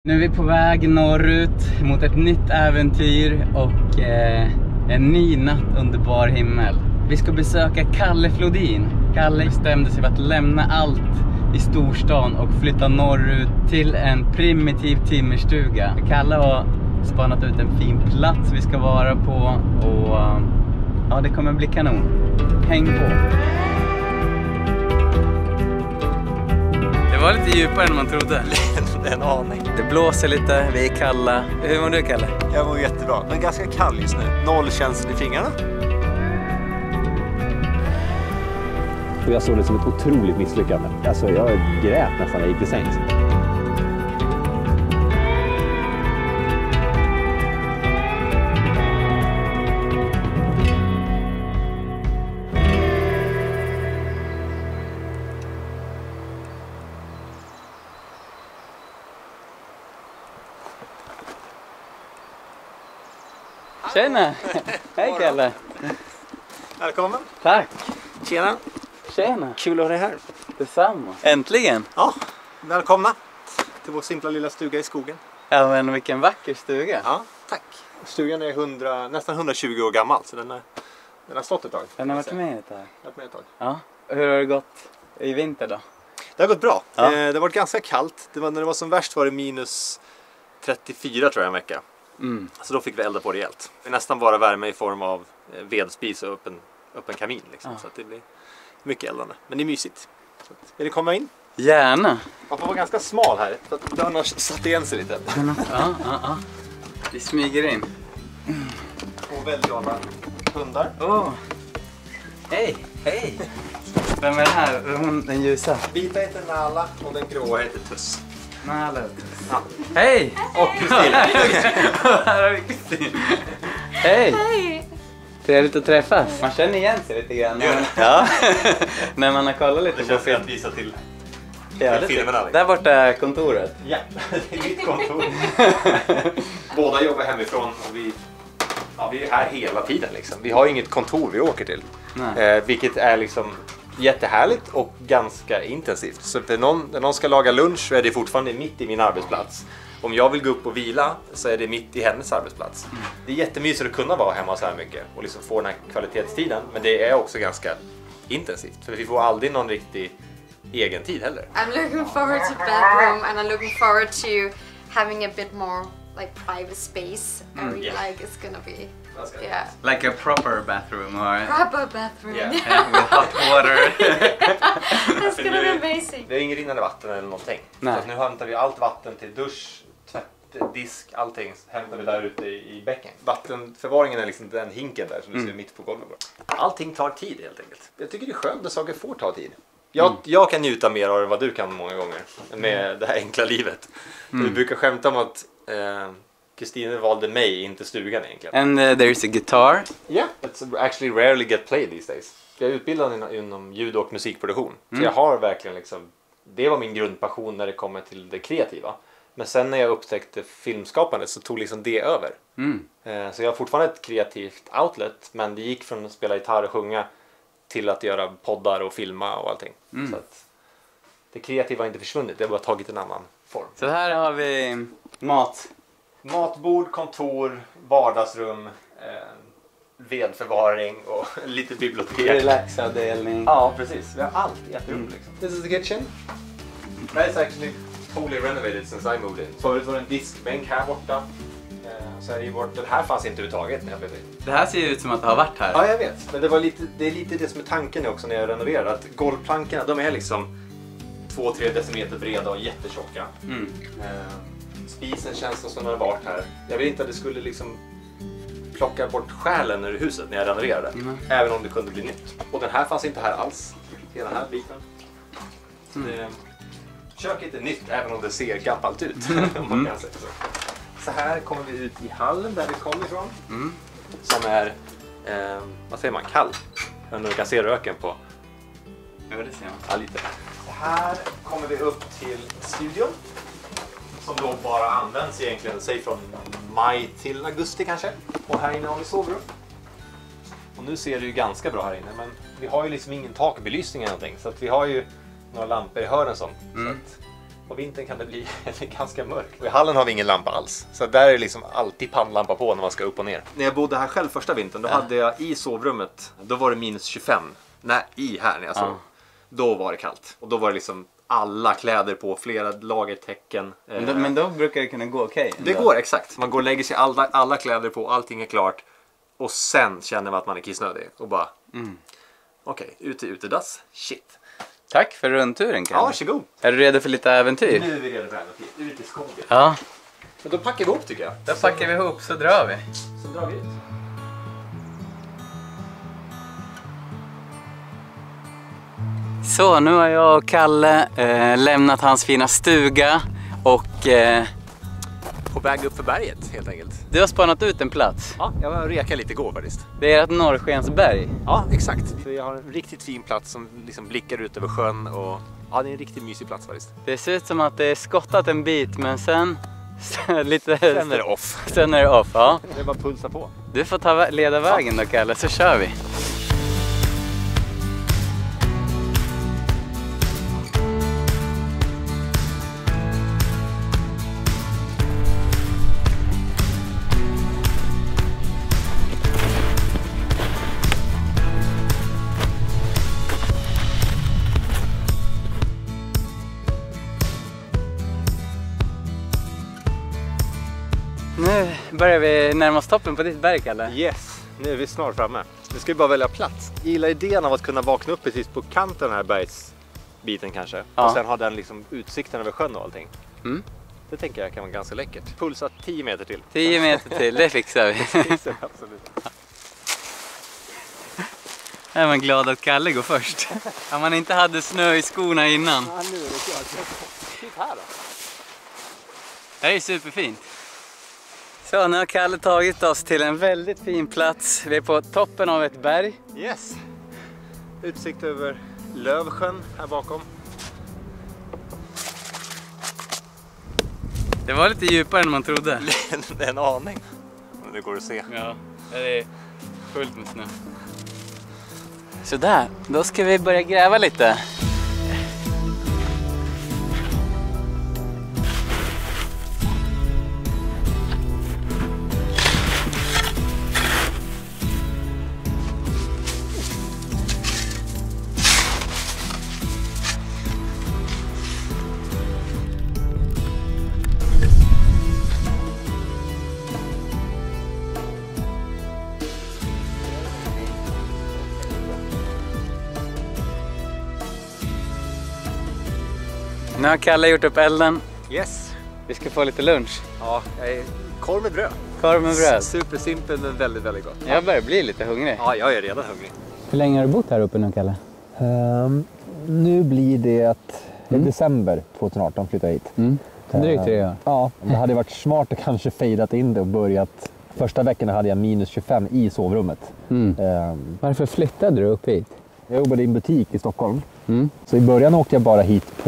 Nu är vi på väg norrut mot ett nytt äventyr och en ny natt under bar himmel. Vi ska besöka Kalle Flodin. Kalle bestämde sig för att lämna allt i storstan och flytta norrut till en primitiv timmerstuga. Kalle har spanat ut en fin plats vi ska vara på och ja, det kommer bli kanon. Häng på! Det var lite djupare än man trodde. En aning. Det blåser lite, vi är kalla. Hur mår du, Kalle? Jag mår jättebra, men ganska kall just nu. Noll känsla i fingrarna. Jag såg det som ett otroligt misslyckande. Alltså jag grät nästan när jag gick till sängs. Tjena! Hej Kalle! Välkommen! Tack! Tjena! Tjena! Kul att ha dig här. Detsamma! Äntligen! Ja, välkomna till vår simpla lilla stuga i skogen. Ja, men vilken vacker stuga! Ja, tack! Stugan är nästan 120 år gammal, så den har stått ett tag. Den har varit med ett tag. Ja. Hur har det gått i vinter då? Det har gått bra. Ja. Det har varit ganska kallt. När det var som värst var det minus 34 tror jag en vecka. Så då fick vi elda på rejält. Det är nästan bara värme i form av vedspis och öppen kamin liksom. Så att det blir mycket eldande. Men det är mysigt. Så att, vill ni komma in? Gärna! Man får vara ganska smal här för att dörren har satt igen sig lite. Ja. Vi smyger in. Och väldigt glada hundar. Hej! Vem är det här? Hon, den ljusa? Vita heter Nala och den gråa heter Tuss. Nala. Ja. Hej! Och Kristina. Här har vi Kristin. Hej! Trevligt att träffas. Man känner igen sig lite grann. Ja. När man har kollat lite på film. att visa till filmerna. Där borta är kontoret. Ja, det är mitt kontor. Båda jobbar hemifrån och vi är här hela tiden liksom. Vi har inget kontor vi åker till. Vilket är liksom jättehärligt och ganska intensivt. Så när någon ska laga lunch så är det fortfarande mitt i min arbetsplats. Om jag vill gå upp och vila så är det mitt i hennes arbetsplats. Det är jättemysigt att kunna vara hemma så här mycket och liksom få den här kvalitetstiden. Men det är också ganska intensivt. För vi får aldrig någon riktig egen tid heller. I'm looking forward to bedroom and I'm looking forward to having a bit more like private space. I really like it's gonna be Like a proper bathroom or proper bathroom. with hot water. That's gonna be amazing. Det är ingen rinnande vatten eller någonting. Så att nu hämtar vi allt vatten till dusch, tvätt, disk, allting hämtar vi där ute i bäcken. Vattenförvaringen är liksom den hinken där som du ser mitt på golvet. Allting tar tid helt enkelt. Jag tycker det är skönt när saker får ta tid. Jag kan njuta mer av vad du kan många gånger med det här enkla livet. Vi brukar skämta om att Kristina valde mig, inte stugan egentligen. And there's a guitar. Yeah, it's actually rarely get played these days. Jag är utbildad inom ljud- och musikproduktion. Så jag har verkligen liksom, det var min grundpassion när det kommer till det kreativa. Men sen när jag upptäckte filmskapandet så tog liksom det över. Så jag har fortfarande ett kreativt outlet, men det gick från att spela gitarr och sjunga till att göra poddar och filma och allting. Så att det kreativa har inte försvunnit, det har bara tagit en annan form. Så här har vi Matbord, kontor, vardagsrum, vedförvaring och lite bibliotek. Relaxavdelning. Ja, precis. Vi har allt i ett rum liksom. This is the kitchen. That is actually totally renovated since I moved in. Förut var det en diskbänk här borta. Så är det ju bort. Den här fanns inte överhuvudtaget när jag blev in. Det här ser ut som att det har varit här. Ja, jag vet. Men det är lite det som är tanken också när jag renoverar. Att golvplankorna, de är liksom 2-3 decimeter breda och jättetjocka. Spisen känns som den har varit här. Jag vill inte att det skulle liksom plocka bort själen ur huset när jag renoverade. Även om det kunde bli nytt. Och den här fanns inte här alls. Hela den här biten. Köket är nytt även om det ser gammalt ut. Man kan säga så här kommer vi ut i hallen där vi kommer ifrån. Som är, vad säger man, kall. Men du kan se röken på. Ja, det ser man. Ja, lite. Så här kommer vi upp till studion. Som då bara används egentligen, säg från maj till augusti kanske. Och här inne har vi sovrum. Och nu ser det ju ganska bra här inne, men vi har ju liksom ingen takbelysning eller någonting. Så att vi har ju några lampor i hörnen som. Så att På vintern kan det bli ganska mörkt. Och i hallen har vi ingen lampa alls. Så där är det liksom alltid pannlampa på när man ska upp och ner. När jag bodde här själv första vintern, då hade jag i sovrummet, då var det minus 25. Nej, när jag sov. Då var det kallt. Och då var det liksom alla kläder på, flera lager täcken. Men då brukar det kunna gå okej. Det går, exakt. Man går och lägger sig alla kläder på, allting är klart. Och sen känner man att man är kissnödig. Och bara, okej, utedass, shit. Tack för rundturen, Kalle. Ja, varsågod. Är du redo för lite äventyr? Nu är vi redo för äventyr. Ut i skogen. Ja. Men då packar vi ihop tycker jag. Då packar vi ihop så drar vi. Så drar vi ut. Så, nu har jag och Kalle lämnat hans fina stuga och På väg upp för berget helt enkelt. du har spanat ut en plats. Ja, jag var reka lite igår faktiskt. Det är ett Norrskensberg. Ja, exakt. För jag har en riktigt fin plats som liksom blickar ut över sjön och ja, det är en riktigt mysig plats faktiskt. Det ser ut som att det är skottat en bit, men sen lite... Sen är det off. Sen är det off, ja. Det är bara pulsa på. Du får leda vägen då, Kalle, så kör vi. Nu börjar vi närma oss toppen på ditt berg, Kalle. Yes, nu är vi snart framme. Nu ska vi bara välja plats. Jag gillar idén av att kunna vakna upp precis på kanten av den här bergsbiten kanske. Ja. Och sen ha den liksom utsikten över sjön och allting. Det tänker jag kan vara ganska läckert. Pulsa 10 meter till. 10 meter till, det fixar vi. Det fixar vi absolut. Jag är man glad att Kalle går först. Om man inte hade snö i skorna innan. Ja, nu är det klart. Titt här då. Det här är superfint. Så, nu har Kalle tagit oss till en väldigt fin plats. Vi är på toppen av ett berg. Yes. Utsikt över Lövsjön här bakom. Det var lite djupare än man trodde. En aning. Men det går att se. Ja, det är fullt med snö. Så där, då ska vi börja gräva lite. Nu har Kalle gjort upp elden. Yes. Vi ska få lite lunch. Ja, korv med bröd. Korv med bröd. Supersimpel men väldigt, väldigt gott. Jag börjar bli lite hungrig. Ja, jag är redan hungrig. Hur länge har du bott här uppe nu, Kalle? Nu blir det att i december 2018 flyttade jag hit. Drygt 3 år. Ja, det hade varit smart att kanske fejdat in det och börjat. Första veckorna hade jag minus 25 i sovrummet. Varför flyttade du upp hit? Jag jobbade i en butik i Stockholm. Så i början åkte jag bara hit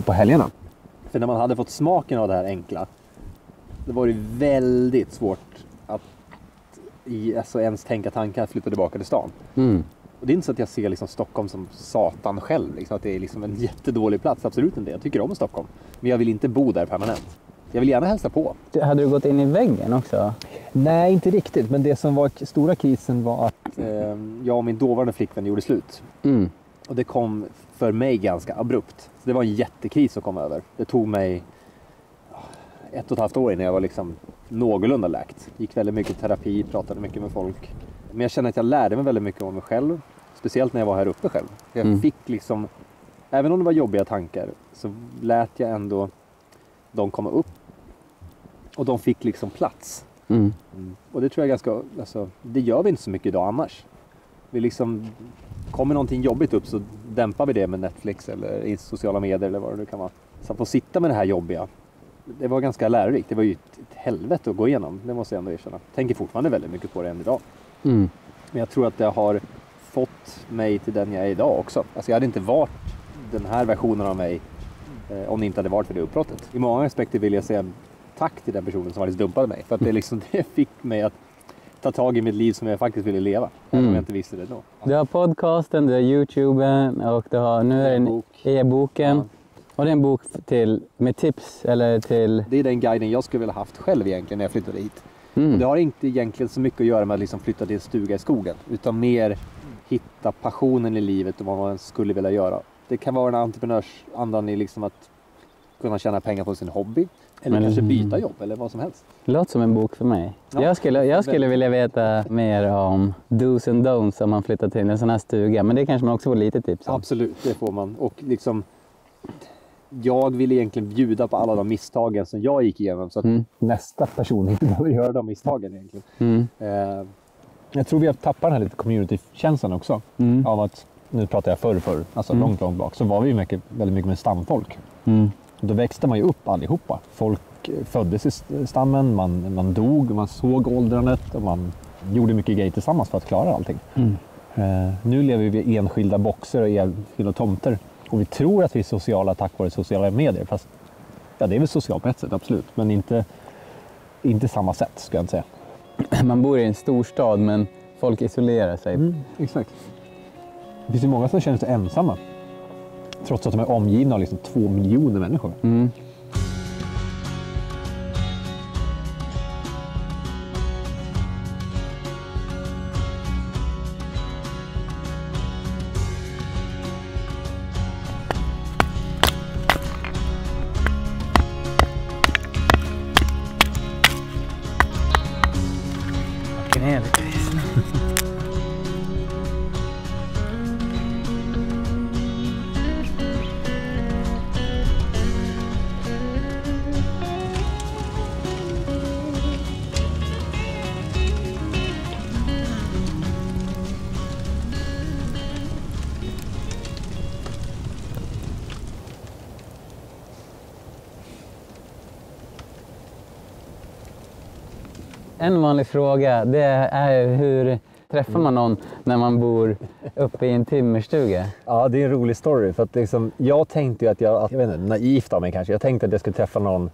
på helgerna. För när man hade fått smaken av det här enkla, det var det väldigt svårt att ens tänka tankar att flytta tillbaka till stan. Och det är inte så att jag ser liksom Stockholm som satan själv. Liksom, att det är liksom en jättedålig plats, absolut inte. Jag tycker om Stockholm. Men jag vill inte bo där permanent. Jag vill gärna hälsa på. Hade du gått in i väggen också? Nej, inte riktigt. Men det som var stora krisen var att jag och min dåvarande flickvän gjorde slut. Och det kom för mig ganska abrupt. Så det var en jättekris att komma över. Det tog mig 1,5 år innan jag var liksom någorlunda läkt. Gick väldigt mycket terapi, pratade mycket med folk. Men jag kände att jag lärde mig väldigt mycket om mig själv. Speciellt när jag var här uppe själv. Jag fick liksom, även om det var jobbiga tankar, så lät jag ändå de komma upp. Och de fick liksom plats. Och det tror jag ganska, alltså, det gör vi inte så mycket idag annars. Vi liksom, kommer någonting jobbigt upp så dämpar vi det med Netflix eller i sociala medier eller vad det nu kan vara. Så att få sitta med det här jobbiga, det var ganska lärorikt. Det var ju ett helvete att gå igenom, det måste jag ändå erkänna. Tänker fortfarande väldigt mycket på det än idag. Men jag tror att det har fått mig till den jag är idag också. Alltså jag hade inte varit den här versionen av mig om det inte hade varit för det uppbrottet. I många aspekter vill jag säga tack till den personen som faktiskt dumpade mig. För att det fick mig att ta tag i mitt liv som jag faktiskt ville leva. Om jag inte visste det då. Du har podcasten, du har YouTuben och du har nu är det e-boken. Och det är en bok med tips eller till... Det är den guiden jag skulle vilja haft själv egentligen när jag flyttade hit. Det har inte egentligen så mycket att göra med att liksom flytta till en stuga i skogen. Utan mer hitta passionen i livet och vad man skulle vilja göra. Det kan vara en entreprenörsandan i liksom att kunna tjäna pengar på sin hobby. Eller kanske byta jobb eller vad som helst. Det låter som en bok för mig. Ja, jag skulle vilja veta mer om do's and don'ts om man flyttar till en sån här stuga. Men det kanske man också får lite tips om. Absolut, det får man. Och liksom, jag vill egentligen bjuda på alla de misstagen som jag gick igenom. Så att nästa person inte behöver göra de misstagen egentligen. Jag tror vi har tappat den här lite community-känslan också. Av att, nu pratar jag förr, alltså långt bak, så var vi ju väldigt mycket med stamfolk. Då växte man ju upp allihopa. Folk föddes i stammen, man dog, man såg åldrandet och man gjorde mycket grejer tillsammans för att klara allting. Nu lever vi i enskilda boxar och enskilda tomter. Och vi tror att vi är sociala tack vare sociala medier. Fast ja, det är väl socialt på ett sätt, absolut. Men inte samma sätt, ska jag inte säga. Man bor i en stor stad men folk isolerar sig. Exakt. Det finns ju många som känner sig ensamma. Trots att de är omgivna av liksom 2 miljoner människor. En vanlig fråga, det är hur träffar man någon när man bor uppe i en timmerstuga? Ja, det är en rolig story. För att liksom, jag tänkte ju att jag vet inte, naivt av mig kanske, jag tänkte att jag skulle träffa någon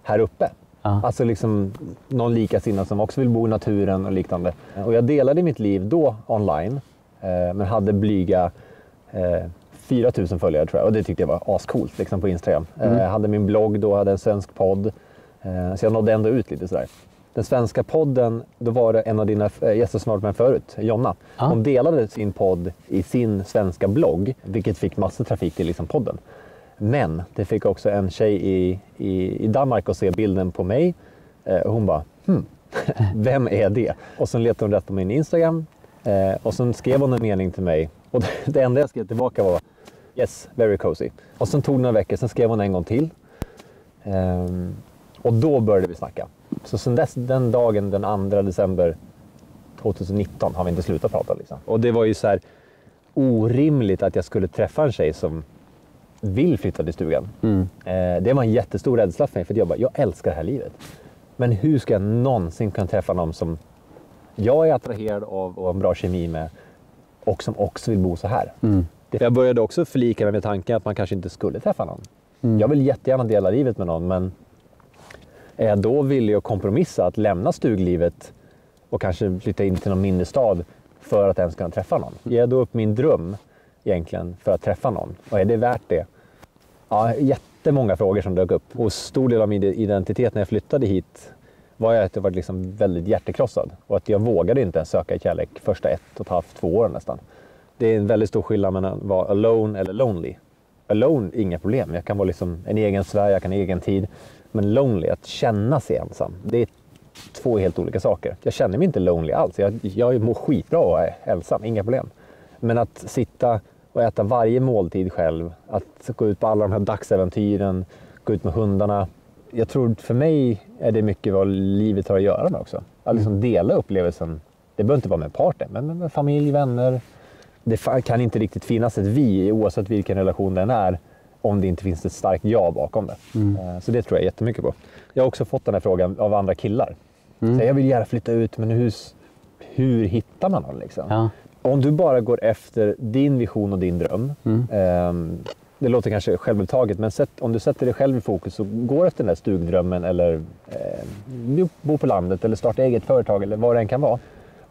här uppe. Alltså liksom någon likasinnad som också vill bo i naturen och liknande. Och jag delade mitt liv då online, men hade blyga 4 000 följare tror jag. Och det tyckte jag var ascoolt liksom på Instagram. Jag hade min blogg då, hade en svensk podd. Så jag nådde ändå ut lite sådär. Den svenska podden, då var det en av dina gäster som varit med förut, Jonna. Hon delade sin podd i sin svenska blogg, vilket fick massor trafik till liksom podden. Men det fick också en tjej i Danmark att se bilden på mig. Och hon bara, vem är det? Och sen letade hon rätt på min Instagram. Och sen skrev hon en mening till mig. Och det enda jag skrev tillbaka var, yes, very cozy. Och sen tog det några veckor, sen skrev hon en gång till. Och då började vi snacka. Så sen dess, den dagen, den 2 december 2019, har vi inte slutat prata liksom. Och det var ju så här orimligt att jag skulle träffa en tjej som vill flytta till stugan. Det var en jättestor rädsla för mig, för jag älskar det här livet. Men hur ska jag någonsin kunna träffa någon som jag är attraherad av och har en bra kemi med och som också vill bo så här? Jag började också förlika mig med tanken att man kanske inte skulle träffa någon. Jag vill jättegärna dela livet med någon, men är jag då villig att kompromissa att lämna stuglivet och kanske flytta in till någon mindre stad för att ens kunna träffa någon? Ger jag då upp min dröm egentligen för att träffa någon? Och är det värt det? Ja, jättemånga frågor som dök upp. Och stor del av min identitet när jag flyttade hit var att jag var liksom väldigt hjärtekrossad. Och att jag vågade inte ens söka kärlek första 1,5-2 åren nästan. Det är en väldigt stor skillnad mellan att vara alone eller lonely. Alone, inga problem. Jag kan vara liksom en egen Sverige, jag kan ha egen tid. Men lonely, att känna sig ensam, det är 2 helt olika saker. Jag känner mig inte lonely alls. Jag mår skitbra och är ensam, inga problem. Men att sitta och äta varje måltid själv, att gå ut på alla de här dagsäventyren, gå ut med hundarna. Jag tror för mig är det mycket vad livet har att göra med också. Att liksom dela upplevelsen. Det behöver inte vara med partner, men med familj, vänner. Det kan inte riktigt finnas ett vi, oavsett vilken relation den är, om det inte finns ett starkt ja bakom det. Så det tror jag jättemycket på. Jag har också fått den här frågan av andra killar. Så jag vill gärna flytta ut, men hur hittar man någon liksom? Ja. Om du bara går efter din vision och din dröm. Det låter kanske självupptaget, men om du sätter dig själv i fokus och går efter den där stugdrömmen eller bo på landet eller starta eget företag eller vad det än kan vara.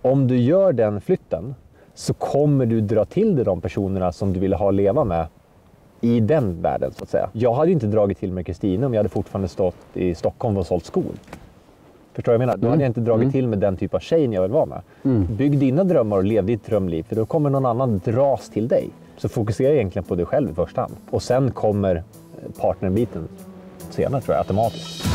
Om du gör den flytten så kommer du dra till dig de personerna som du vill ha leva med i den världen så att säga. Jag hade ju inte dragit till med Kristina om jag hade fortfarande stått i Stockholm och sålt skor. Förstår jag menar? Då hade jag inte dragit till med den typ av tjejen jag vill vara med. Bygg dina drömmar och lev ditt drömliv, för då kommer någon annan dras till dig. Så fokusera egentligen på dig själv i första hand. Och sen kommer partnerbiten senare, tror jag, automatiskt.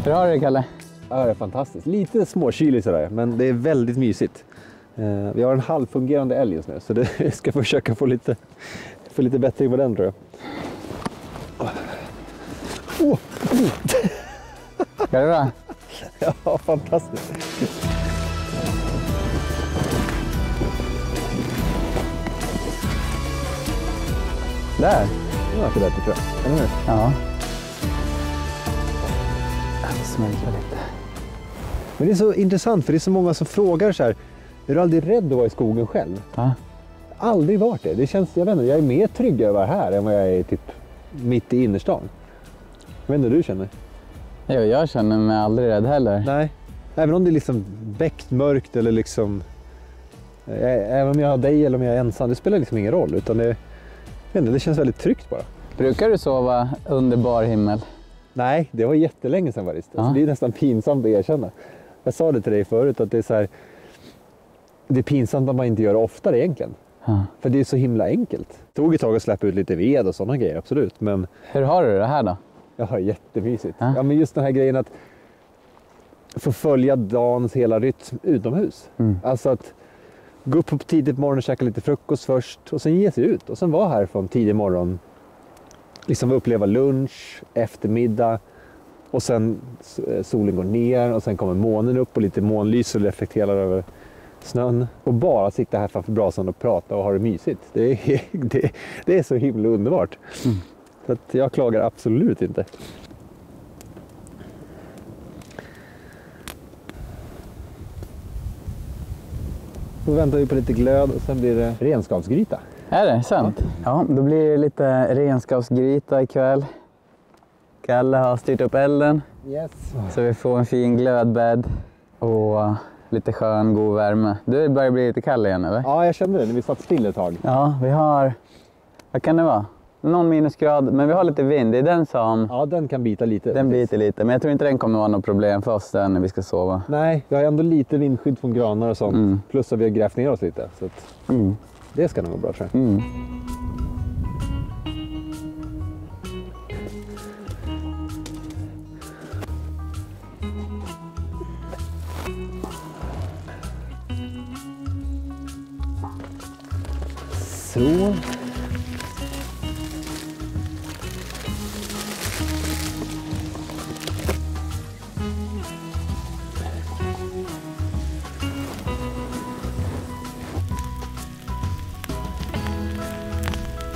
Hur har du det, Kalle? Ja, det är fantastiskt. Lite småkyligt sådär, men det är väldigt mysigt. Vi har en halvfungerande älg just nu, så det ska försöka få lite bättre på den, tror jag. Är det bra? Ja, fantastiskt. Där? Ja, det bättre, tror jag. Eller hur? Ja. Det smälter lite. Men det är så intressant, för det är så många som frågar så här: är du aldrig rädd att vara i skogen själv? Ja. Aldrig varit det. Det känns, jag vet inte, jag är mer trygg över här än vad jag är typ mitt i innerstan. Jag vet inte hur du känner? Jo, jag känner mig aldrig rädd heller. Nej. Även om det är liksom väckt mörkt eller liksom... Även om jag har dig eller om jag är ensam, det spelar liksom ingen roll. Utan det, jag vet inte, det känns väldigt tryggt bara. Brukar du sova under bar himmel? Nej, det var jättelänge sedan var det. Ja. Alltså, det är nästan pinsamt att erkänna. Jag sa det till dig förut, att det är så här... Det är pinsamt att man inte gör det oftare egentligen. Ja. För det är så himla enkelt. Det tog ett tag att släppa ut lite ved och sådana grejer, absolut. Men Hur har du det här då? ja, jättemysigt. Ja. Ja, men just den här grejen att få följa dagens hela rytm utomhus. Alltså att gå upp på tidigt morgon och käka lite frukost först och sen ge sig ut. Och sen vara här från tidig morgon. Liksom uppleva lunch, eftermiddag och sen solen går ner och sen kommer månen upp och lite månlys och reflekterar över snön. Och bara sitta här framför brasan och prata och ha det mysigt. Det är så himla underbart. Så att jag klagar absolut inte. Då väntar vi på lite glöd och sen blir det renskapsgryta. Är det sant? Ja, då blir det lite renskapsgryta ikväll. Kalle har styrt upp elden. Yes. Så vi får en fin glödbädd och lite skön, god värme. Du börjar bli lite kall igen, eller? Ja, jag kände det när vi satt still ett tag. Ja, vi har... Vad kan det vara? Någon minusgrad, men vi har lite vind. Det är den som... Ja, den kan bita lite. Den biter lite, men jag tror inte den kommer vara något problem för oss där när vi ska sova. Nej, vi har ändå lite vindskydd från granar och sånt. Plus att vi har grävt ner oss lite. Så att det ska nog vara bra, tror jag. Så.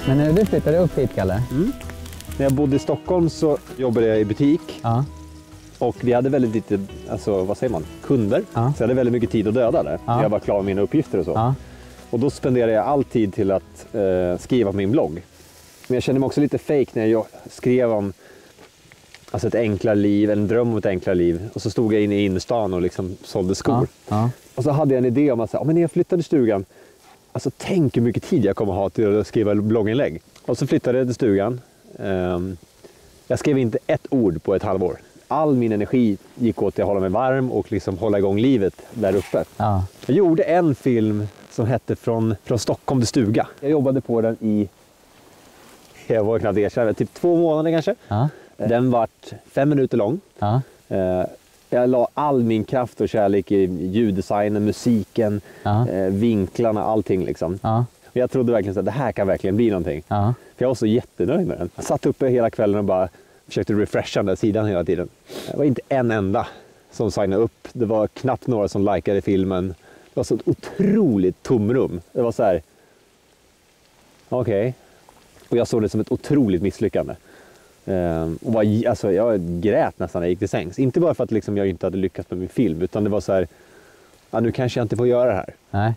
Men när du flyttade upp hit, Kalle? När jag bodde i Stockholm så jobbade jag i butik. Ja. Och vi hade väldigt lite, alltså vad säger man, kunder. Ja. Så jag hade väldigt mycket tid att döda där. Ja. Jag var klar med mina uppgifter och så. Ja. Och då spenderade jag all tid till att skriva på min blogg. Men jag kände mig också lite fake när jag skrev om alltså ett enklare liv, en dröm om ett enklare liv. Och så stod jag inne i innerstan och liksom sålde skor. Ja. Och så hade jag en idé om att men när jag flyttade till stugan, alltså tänk hur mycket tid jag kommer ha till att skriva blogginlägg. Och så flyttade jag till stugan. Jag skrev inte ett ord på ett halvår. All min energi gick åt till att hålla mig varm och liksom hålla igång livet där uppe. Ja. Jag gjorde en film som hette Från Stockholm till stuga. Jag jobbade på den i, jag var knappt erkänna, typ 2 månader kanske. Ja. Den vart 5 minuter lång. Ja. Jag la all min kraft och kärlek i ljuddesignen, musiken, Ja. vinklarna, allting liksom. Ja. Jag trodde verkligen att det här kan verkligen bli någonting. För jag var så jättenöjd med den. Jag satt uppe hela kvällen och bara försökte refresha den där sidan hela tiden. Det var inte en enda som signade upp. Det var knappt några som likade filmen. Det var så ett otroligt tomrum. Det var så här... Okej. Och jag såg det som ett otroligt misslyckande. Och alltså, jag grät nästan när jag gick till sängs. Inte bara för att liksom, jag inte hade lyckats med min film. Utan det var så här... Ja, nu kanske jag inte får göra det här. Nej.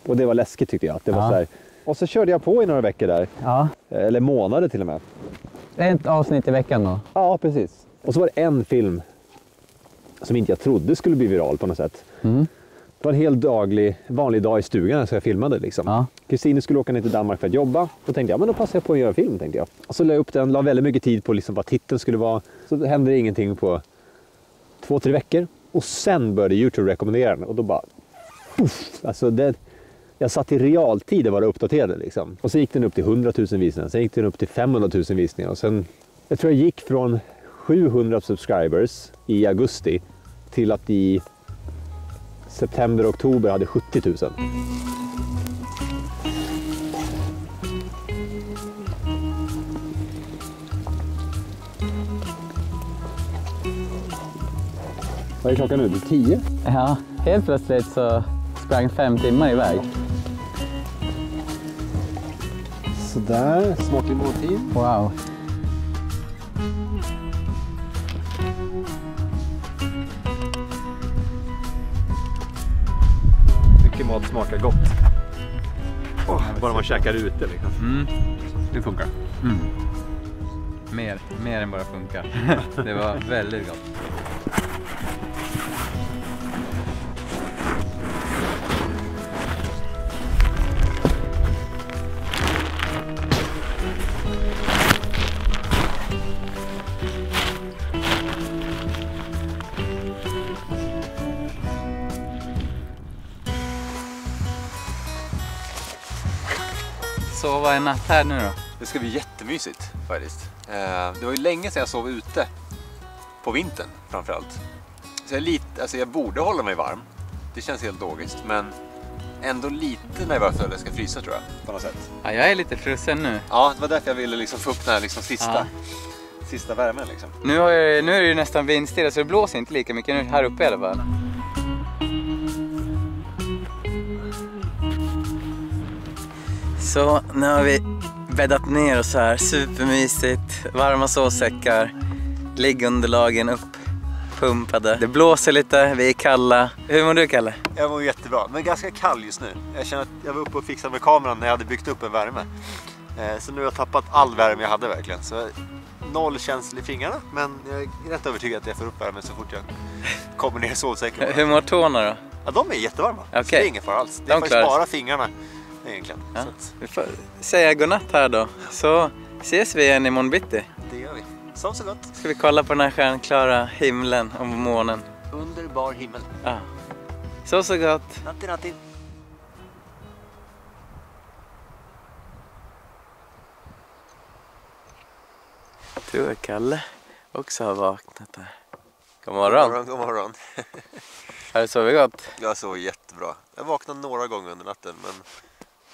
Och det var läskigt tyckte jag. Det var så här... Och så körde jag på i några veckor där. Ja. Eller månader till och med. Ett avsnitt i veckan då? Ja, precis. Och så var det en film som inte jag trodde skulle bli viral på något sätt. Det var en helt vanlig dag i stugan så jag filmade liksom. Kristine skulle åka ner till Danmark för att jobba. Då tänkte jag, men då passar jag på att göra film, tänkte jag. Och så la jag upp den, la väldigt mycket tid på liksom vad titeln skulle vara. Så det hände ingenting på 2-3 veckor. Och sen började YouTube rekommendera den. Och då bara... Alltså jag satt i realtid och var uppdaterad liksom. Och så gick den upp till 100 000 visningar. Sen gick den upp till 500 000 visningar. Och sen... Jag tror jag gick från 700 subscribers i augusti till att i september och oktober hade 70 000. Vad är klockan nu? Det är 10? Ja, helt plötsligt så sprang 5 timmar iväg. Sådär, smaklig måltid. Wow. Mycket mat smakar gott. Bara man käkar ute liksom. Det funkar. Mer än bara funkar. Det var väldigt gott. Sova en natt här nu då? Det ska bli jättemysigt faktiskt. Det var ju länge sedan jag sov ute. På vintern framförallt. Så jag borde hålla mig varm. Det känns helt logiskt. Men ändå lite nervös för att jag ska frysa tror jag. På något sätt. Ja, jag är lite frusen nu. Ja, det var därför jag ville liksom få upp den här liksom sista värmen liksom. Nu är det ju nästan vindstilla så det blåser inte lika mycket nu här uppe i alla fall. Så nu har vi bäddat ner oss här, supermysigt, varma sovsäckar, liggunderlagen upppumpade. Det blåser lite, vi är kalla. Hur mår du, Kalle? Jag mår jättebra, men ganska kall just nu. Jag känner att jag var uppe och fixade med kameran när jag hade byggt upp en värme. Så nu har jag tappat all värme jag hade verkligen. Så 0 känsla i fingrarna, men jag är rätt övertygad att jag får upp värme så fort jag kommer ner i sovsäcken. Hur mår tårna då? Ja, de är jättevarma. Okay. Så det är ingen fara alls. Det är faktiskt bara fingrarna egentligen. Ja. Så att... Vi får säga godnatt här då. Så ses vi igen imorgon bitti. Det gör vi. Sov så gott. Ska vi kolla på den här stjärnklara himlen och månen. Underbar himmel. Ja. Så gott. Natti, natti. Jag tror att Kalle också har vaknat där. God morgon. God morgon. Har du sovit gott? Jag sov jättebra. Jag vaknade några gånger under natten, men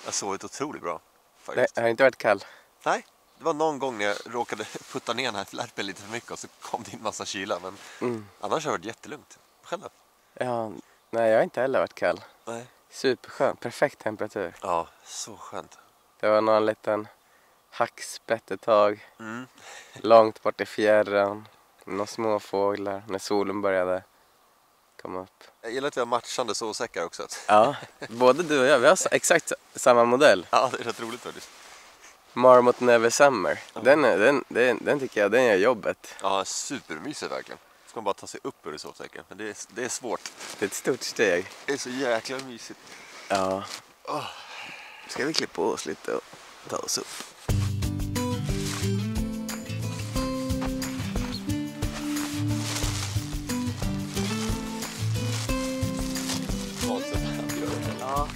jag sovit otroligt bra. Faktiskt. Det har inte varit kall? Nej, det var någon gång när jag råkade putta ner den här flärpen lite för mycket och så kom det in massa kyla. Men annars har det varit jättelugnt. Själv då? Ja, nej, jag har inte heller varit kall. Nej. Superskönt, perfekt temperatur. Ja, så skönt. Det var någon liten hackspett ett tag. Långt bort i fjärran. Några små fåglar när solen började komma upp. Jag gillar att vi har matchande sovsäckar också. Ja, både du och jag, vi har exakt samma modell. Ja, det är rätt roligt faktiskt. Marmot Never Summer. Den tycker jag, den gör jobbet. Ja, supermysigt verkligen. Ska man bara ta sig upp ur sovsäcken. Men det är svårt. Det är ett stort steg. Det är så jäkla mysigt. Ja. Ska vi klippa oss lite och ta oss upp? Ja.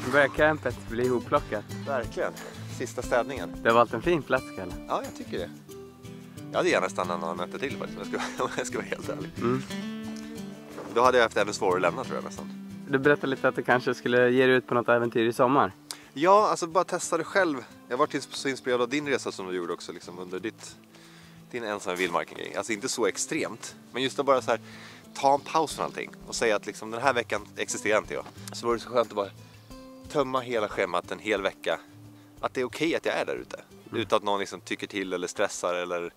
Nu börjar campet bli ihopplockat. Verkligen. Sista städningen. Det har valt en fin plats, Kalle. Ja, jag tycker det. Jag hade gärna stannat några nätter till faktiskt, om jag ska vara helt ärlig. Då hade jag haft ännu svårare att lämna, tror jag nästan. Du berättade lite att du kanske skulle ge dig ut på något äventyr i sommar. Ja, alltså bara testa det själv. Jag var så inspirerad av din resa som du gjorde också liksom, under din ensamma vildmarken-grej. Alltså inte så extremt, men just att bara så här, ta en paus från allting och säga att liksom, den här veckan existerar inte jag. Så var det så skönt att bara tömma hela schemat en hel vecka. Att det är okej att jag är där ute. Utan att någon liksom tycker till eller stressar eller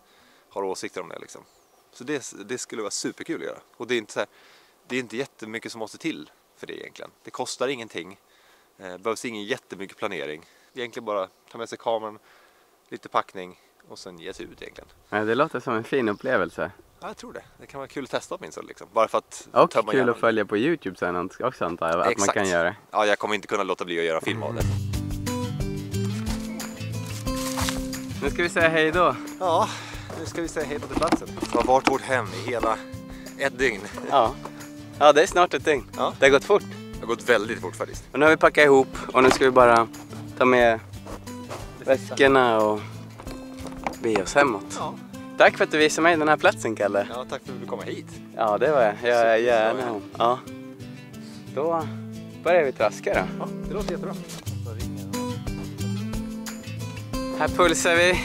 har åsikter om det liksom. Så det skulle vara superkul att göra. Och det är inte så här, det är inte jättemycket som måste till för det egentligen. Det kostar ingenting. Behövs ingen jättemycket planering. Egentligen bara ta med sig kameran, lite packning och sen ge sig ut egentligen. Ja, det låter som en fin upplevelse. Ja, jag tror det. Det kan vara kul att testa åtminstone liksom. Bara för att och kul att följa på YouTube sen också, antar jag, att man kan göra det. Ja, jag kommer inte kunna låta bli att göra film av det. Nu ska vi säga hej då. Ja, nu ska vi säga hej då till platsen. Det har varit vårt hem i hela ett dygn. Ja, det är snart ett dygn. Ja. Det har gått fort. Det har gått väldigt fort faktiskt. Och nu har vi packat ihop och nu ska vi bara ta med väskorna och be oss hemåt. Ja. Tack för att du visade mig den här platsen, Kalle. Ja, tack för att du kom hit. Ja, det var jag. Jag är gärna. Ja. Då börjar vi traska då. Ja, det låter jättebra. Här pulsar vi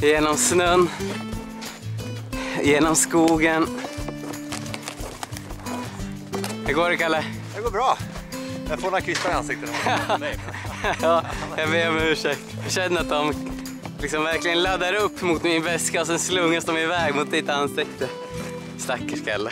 genom snön, genom skogen. Hur går det, Kalle? Det går bra. Jag får några kvistar i ansiktet. Ja, jag ber om ursäkt. Jag känner att de liksom verkligen laddar upp mot min väska och sen slungas de iväg mot ditt ansikte. Stackars Kalle.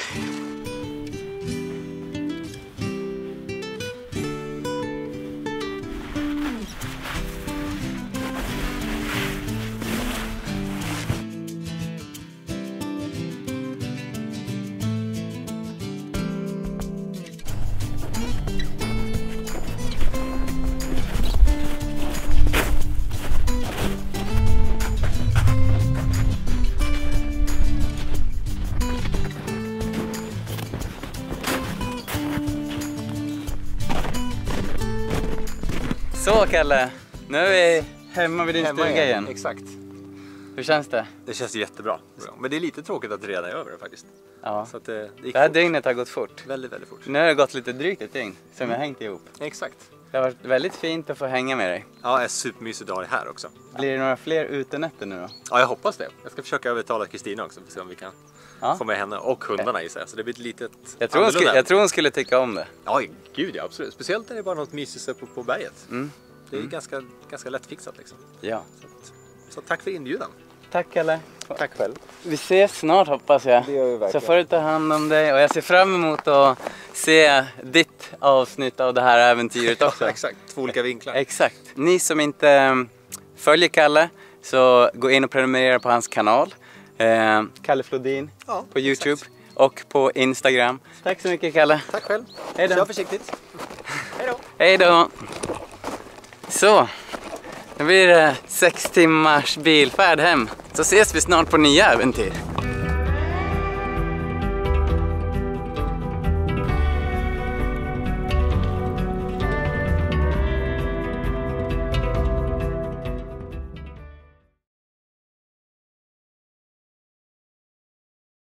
Så, Kalle, nu är vi hemma vid din stuga igen. Exakt. Hur känns det? Det känns jättebra. Men det är lite tråkigt att det redan är över faktiskt. Ja. Så att det här dygnet har gått fort. Väldigt, väldigt fort. Nu har det gått lite drygt ett dygn som jag hängt ihop. Exakt. Det har varit väldigt fint att få hänga med dig. Ja, det är supermysigt att ha dig här också. Blir det några fler utenätter nu då? Ja, jag hoppas det. Jag ska försöka övertala Kristina också för att se om vi kan få med henne och hundarna i sig. Så det blir ett litet jag tror hon skulle tycka om det. Ja, gud ja, absolut. Speciellt när det är bara något mysigt på berget. Det är ganska lätt fixat liksom. Ja. Så tack för inbjudan. Tack, Kalle. Tack själv. Vi ses snart, hoppas jag. Det gör vi verkligen. Så får du ta hand om dig och jag ser fram emot att se ditt avsnitt av det här äventyret också. Ja, exakt. 2 olika vinklar. Exakt. Ni som inte följer Kalle, så gå in och prenumerera på hans kanal. Kalle Flodin på YouTube. Exakt. Och på Instagram. Tack så mycket, Kalle. Tack själv. Hej då. Kör försiktigt. Hej då. Hej då. Så, nu blir det 6 timmars bilfärd hem. Så ses vi snart på nya äventyr.